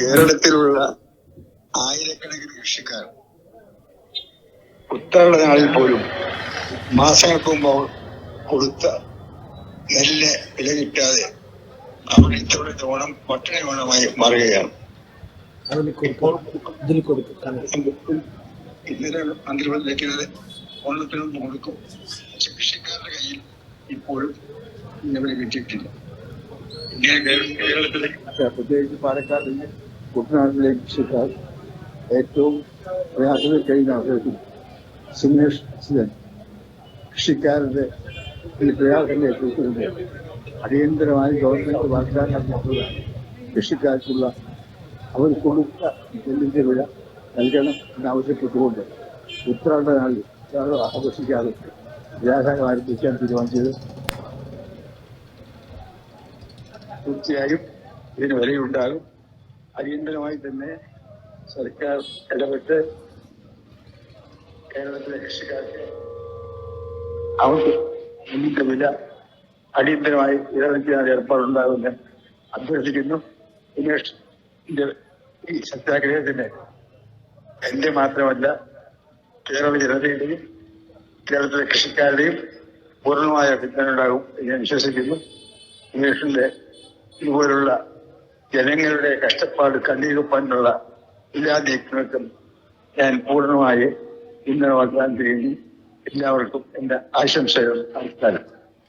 കേരളത്തിലുള്ള ആയിരക്കണക്കിന് കൃഷിക്കാർ ഉത്രാട നാളിൽ പോലും മാസങ്ങൾക്ക് മുമ്പ് കൊടുത്ത നെല്ല് വില കിട്ടാതെ അവർ ഇത്തവണത്തെ ഓണം പട്ടിണി ഓണമായി മാറുകയാണ്. ഇപ്പോൾ ഇന്നലെ മന്ത്രികൾ ലഭിക്കുന്നത് ഓണത്തിന് മുമ്പ് കൊടുക്കും. പക്ഷെ കൃഷിക്കാരുടെ കയ്യിൽ ഇപ്പോഴും ഇന്നലെ കിട്ടിയിട്ടില്ല. കേരളത്തിലെ പ്രത്യേകിച്ച് പാലക്കാടിലെ കുട്ടനാട്ടിലെ കൃഷിക്കാർ ഏറ്റവും പ്രയാസത്തിൽ കഴിയുന്ന അവസരത്തിൽ സുമേഷ് കൃഷിക്കാരുടെ ഈ പ്രയാസങ്ങളെ കുറിച്ചുകൊണ്ട് അടിയന്തരമായി ഗവൺമെന്റ് വാഗ്ദാനം നൽകിയിട്ടുള്ള കൃഷിക്കാർക്കുള്ള അവർ കൊടുത്ത നെല്ലിന്റെ വില നൽകണം എന്നാവശ്യപ്പെട്ടുകൊണ്ട് ഉത്രാട നാളിൽ ആഘോഷിക്കാതെ വ്യാപാരം ആരംഭിക്കാൻ തീരുമാനിച്ചത്. തീർച്ചയായും ഇതിന് വിലയുണ്ടാകും. അടിയന്തരമായി തന്നെ സർക്കാർ ഇടപെട്ട് കേരളത്തിലെ കൃഷിക്കാർക്ക് അവർക്ക് നെല്ലിന്റെ വില അടിയന്തരമായി നിലനിർത്താൻ ഏർപ്പാടുണ്ടാകുമെന്ന് അഭ്യർത്ഥിക്കുന്നു. ദിനേഷിന്റെ ഈ സത്യാഗ്രഹത്തിന് എന്റെ മാത്രമല്ല കേരള ജനതയുടെയും കേരളത്തിലെ കൃഷിക്കാരുടെയും പൂർണ്ണമായ പിന്തുണ ഉണ്ടാകും ഞാൻ വിശ്വസിക്കുന്നു. ദിനേഷിന്റെ ഇതുപോലുള്ള ജനങ്ങളുടെ കഷ്ടപ്പാട് കണ്ണീരൊപ്പാനുള്ള എല്ലാ നീക്കങ്ങൾക്കും ഞാൻ പൂർണ്ണമായി പിന്തുണ വാഗ്ദാനം ചെയ്യുന്നു. എല്ലാവർക്കും എന്റെ ആശംസകൾ. നമസ്കാരം.